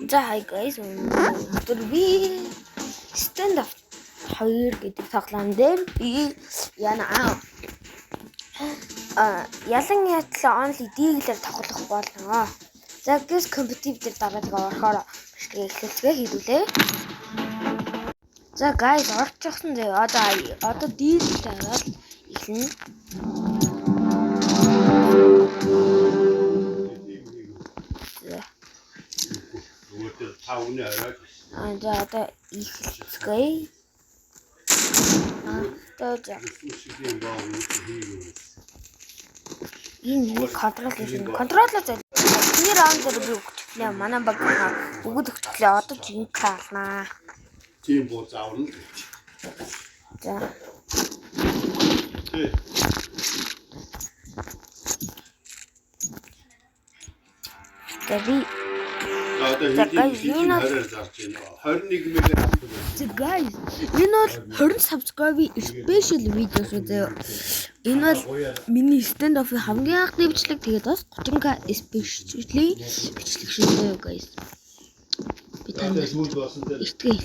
За hi guys, өнөөдөр би stand up 2 гэдэг тоглоом дээр би ялан ятал only диглэр тоглох болно. За гэс competitive дээр дараадаг орохоор бичлэгээ эхлэлцгээ хийдүүлээ. За guys орчихсон зөө одоо диглэр дараад эхэлнэ. За одоо эхэлцгээе. Энэ контроллер зэ. Энэ раунд дээр би өгчлээ. Манай баг бүгд өгчлээ. Одоо жинк хаалнаа. Тийм боо заавал. За. Тэби guys, энэ 21 мега авдаг. Guys, энэ бол 20 subscribe special videos үү. Энэ бол миний stand off хамгийн анхны бичлэг. Тэгээд бас 30k specially бичлэг шүү дээ guys. Би танд итгэл.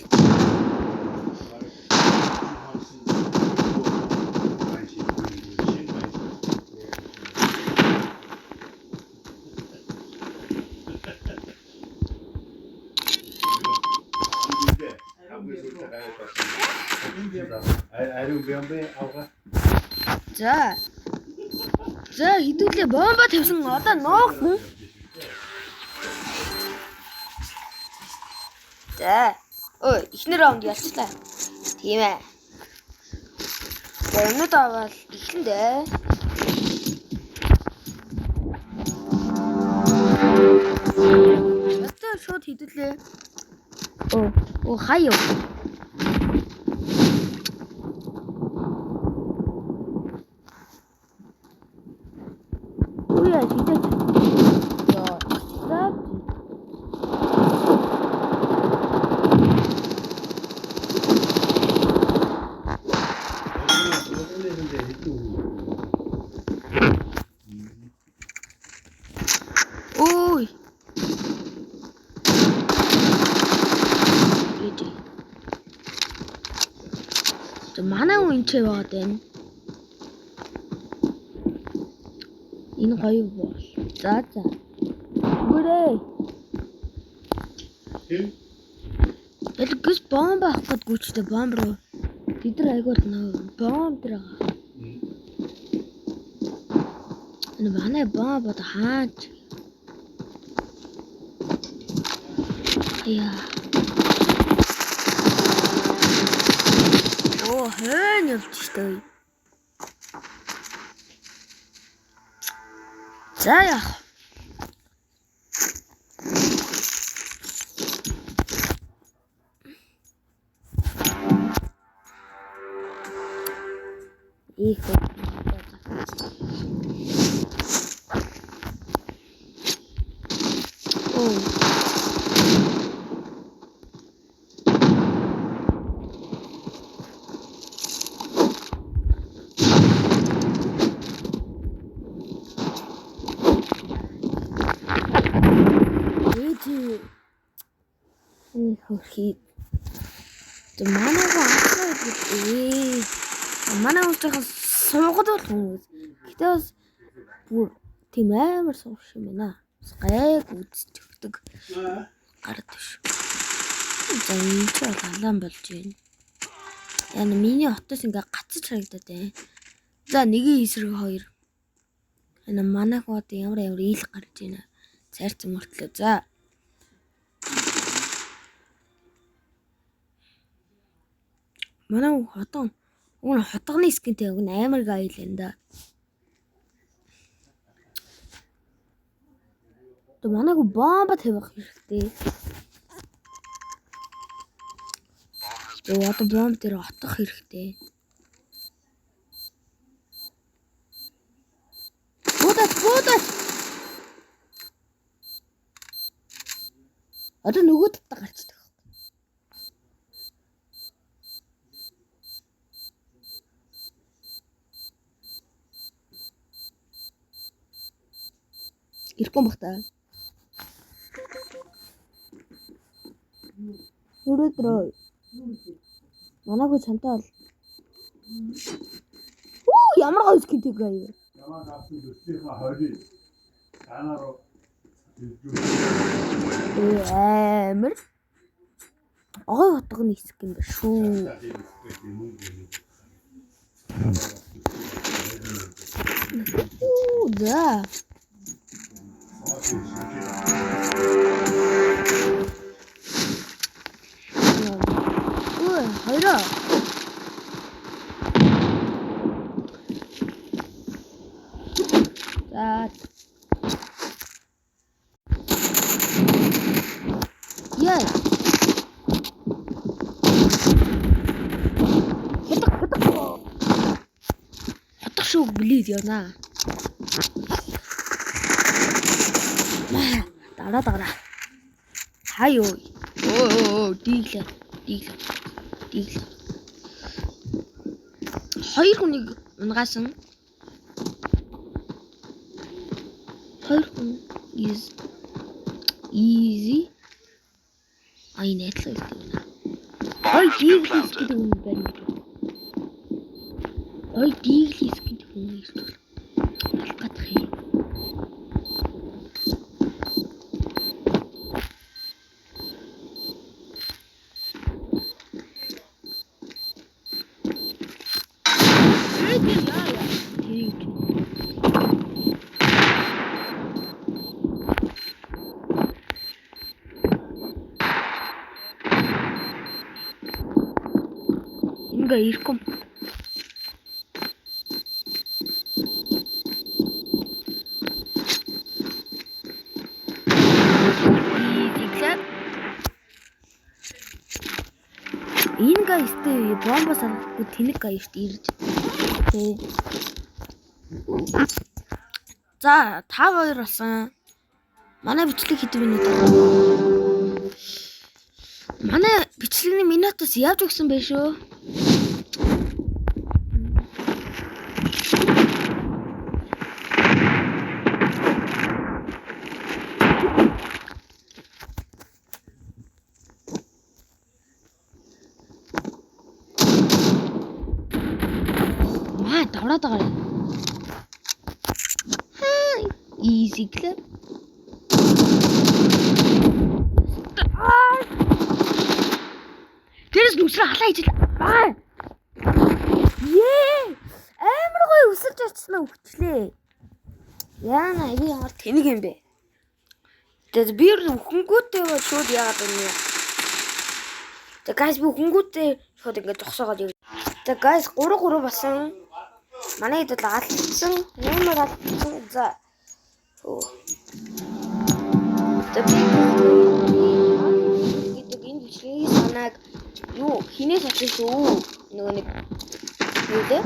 За хідүүлээ бомба тавьсан одоо нуух. За эхнэр раунд ялцлаа. Тийм ээ. За өнөөдөр аваад эхлэн дээ. Одоо шууд хідүүлээ. Хаяа. Ой. Манай үнчээ байгаад байна. Энэ гоё бол. За. Бүрээ. Элгэс бомба авах гээд гүйчтэй бомб руу. Бид нар айгуул нөө бомб дээр байгаа. Энэ манай бомб одоо хаач. Яа. Хэн явчихтай. За яах. Хөөе. Манай уустрахаас суугаад бол хүмүүс. Гэтэ бас бүр тийм амар сууш юм байна. Гайг үзчихдэг. Гард биш. За энэ ч алаан болж байна. Яна миний хотоос ингээ гацж харагдаад байна. За нэгийн эсрэг 2. Энэ манай хот ямар ийл гарч байна. Цайрцсан мөртлөө. За. Манай хотон хотгоны скинтэй амар гайл энэ да. То манай бомба тавих хэрэгтэй. То одоо бомб дээр отох хэрэгтэй. Буудаа. Одоо нөгөө татта гарчдаг. Ирэхгүй бах та. Өрөөдрөө. Манайгүй чамтай бол. Оо ямар гоё скинтэй гоё. Ямаа авсан төслийнхаа 20-ыг танаараа Амар. Ой утганы скин ба шүү. Да. Ой, хайра. За. Яа. Хатах шүү близ явна. Дараа. Хаяа. Оо, диглээ. Хоёр хүнийг унгасан. Хоёр хүн easy. Ай нэтлээ гэдэг. Ой диглээс гэдэг юм байна. Ой диглээс гэдэг юм шүү. Алгадах юм. Инга ирком. Энэ гайстэй бомбо салахгүй тэнэг гайш ирж. За 5-2 болсон. Манай бичлэг хэдэн минут аа? Манай бичлэгний минутаас явж өгсөн байх шүү. Давраад. Easy clip. Тэрс нүсрэ халаа ижил. Амар гоё өсөрч очсноо өвчлээ. Яана энэ ямар тэнэг юм бэ? Тэгээд би хөнгүүтэй шууд яагаад байна вэ? Тэгээд guys би хөнгүүтэй шууд ингэ зогсоогоод яг. Тэгээд guys 3 болсон. Манай хэд л алдсан. Нэмэр алдсан. За. Тэгээд энэ бичлэгийн санааг юу хинээс авчих шүү. Нөгөө нэг юу лээ?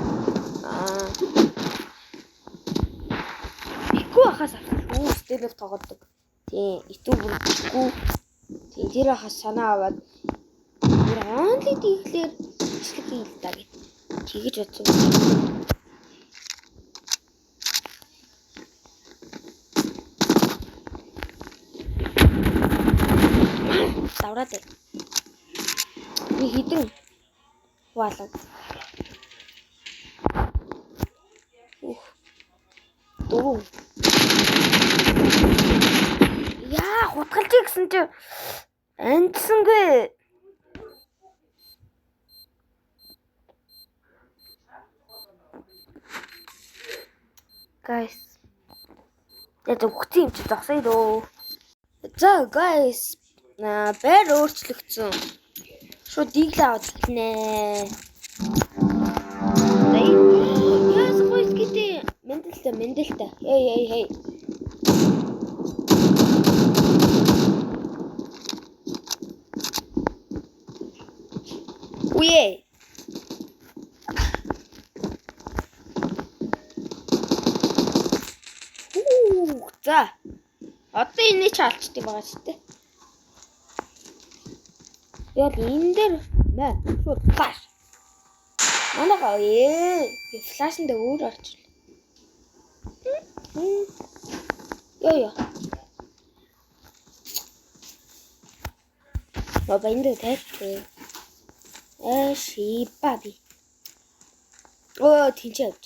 Ихгүй хахаас авчих. Стелэв тоглодог. Тийм, итүү бүрдэггүй. Тийм, тэр хахаас санаа аваад онли диглэр бичлэг хийл даа гэж. Тэгэж бодсон. Давраад. Би хідэн хуалаа. Дөө. Яа, хутгалж гэсэн чи андсангүй. Guys. Яг үхсэн юм чи зогсоё дөө. За guys. Бээр өөрчлөгдсөн. Шууд диглээ аваад хэлнэ. Яас гойс гэдэг мэндэлтэй. Хей. Уе. За. Одоо энэ ч алчдаг байгаа ч тийм. Яг энэ дээр мэ шууд флаш. Манайгаа флашнд өөр орчих. Ёо. баяндаа тайлбар. Шибаби. Оо тийч явж.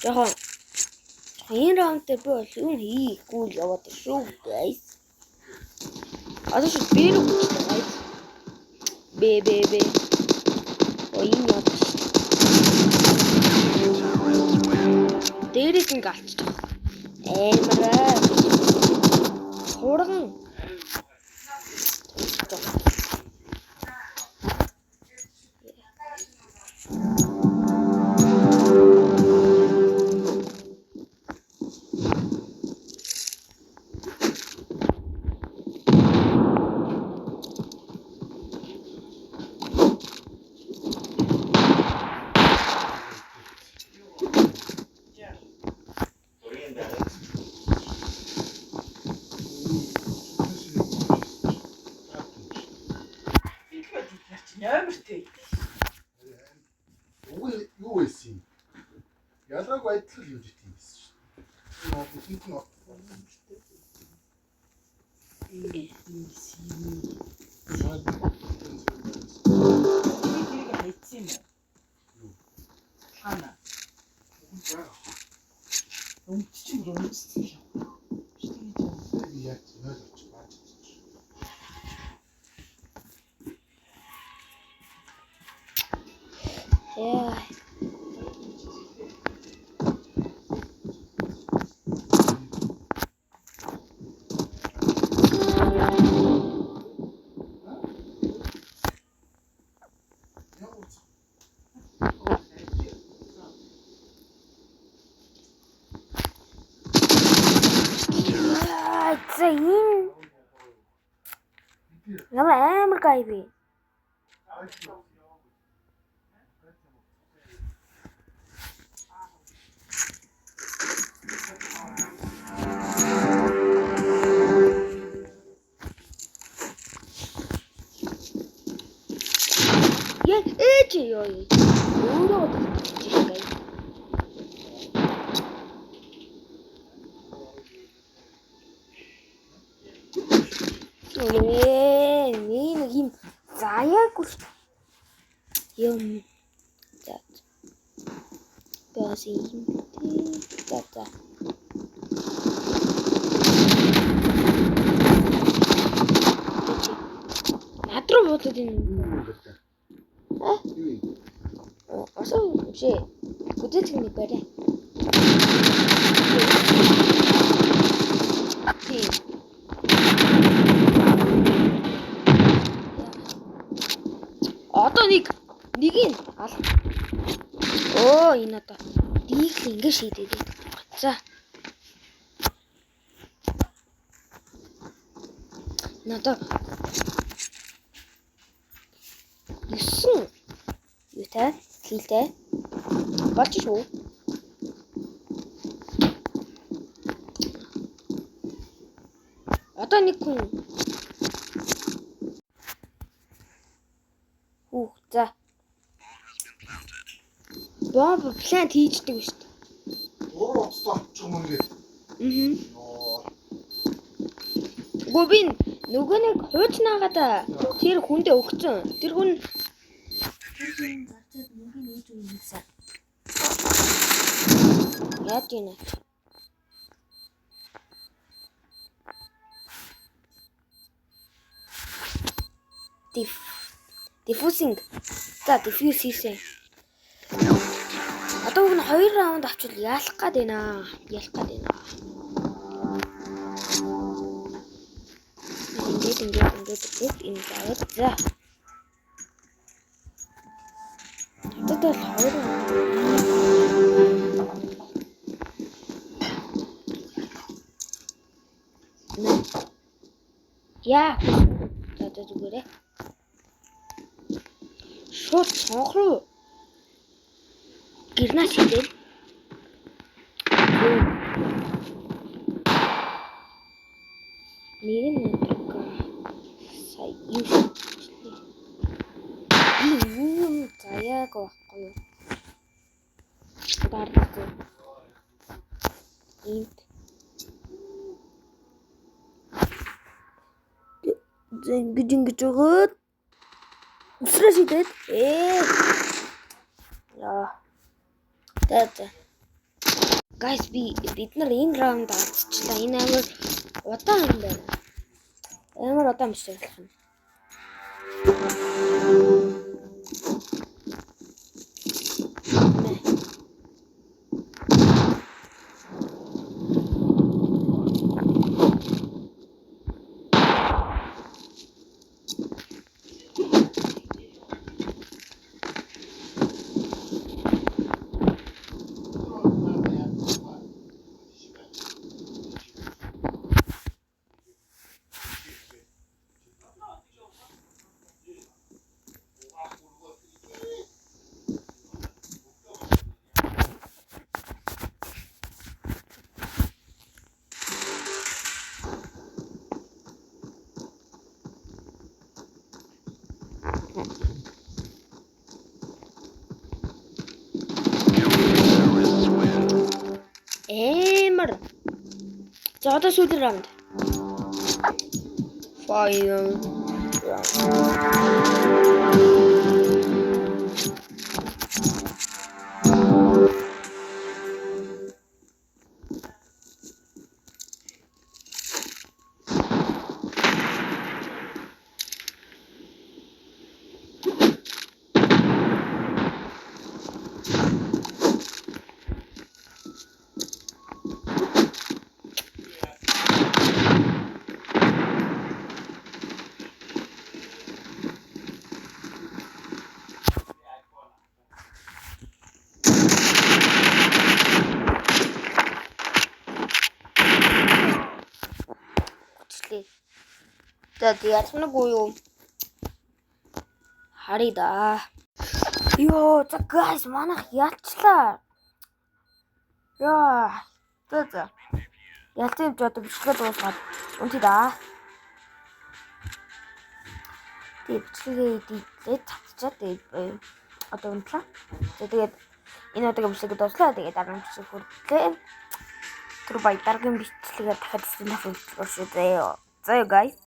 Яхан. Энэ раунд дээр би бол юу хийхгүй л яваад шүү guys. Одоо ч би рүү guys. Бе. Ой яа. Дээрээс нь галчих. Эмрээ. Хурган. Юу байсан юм? Ялгааг байдал юу гэдэг юм бэ? Наад хит нь Яа. За энэ ямар амар гай би. Ээж ёо. Өөрөө тэгчих гай. Нэг юм заяагүй юм. За. Бас юм. За. Надруу бодод энэ. Асуу биш. Бүтэцгний барай. Одоо нэг нь ал. Оо энэ одоо дийл ингэ шийдээд байдаг. За. Надаа 9 юутай хилтэй болж шүү. Одоо нэг хүн за. Бомб плант хийждэг шүү дээ. Уруу уцтай авчих юм ингээд. Гобин нөгөө нэг хуучнаагаад тэр хүндээ өгцөн. Тэр хүн зарцаад мөнгөний нээж өгнө гэсэн. Яа тийм. Diffusing. За diffuse хийсэн. Одоо уг нь 2 раунд авчвал яалах гээд байна. Ингээд энэ заяад за. Одоо 2 раунд. Яа. За зүгээрээ. Шууд цонхруу гэрнаас хийдэл. Нэг нь сая юу заяаг байхгүй юу? Дард. Инт. ингэж өгөөд усраа шидэд яа. Тэгээд guys бид нар энэ раунд алдчихлаа. Энэ амар удаан юм байна. Амар удаан биш болох юм. Эмэр. За одоо сүүлийн раунд. Final Тэгээд ялснаггүй юу? Харъя да. Йоо, за guys манайх ялчлаа. Яа. За. Ялцсан юм ч одоо бичлэг дуусгаад унтъя да. Тэгээд бичлэгээ татчихад одоо унтлаа. Тэгээд энэ удаагийн бичлэгээ дуслаа. Тэгээд дараагийн бичлэг хүртлээ. Тэр баяр дараагийн бичлэгээр дахиад стендап хийх болно. За guys.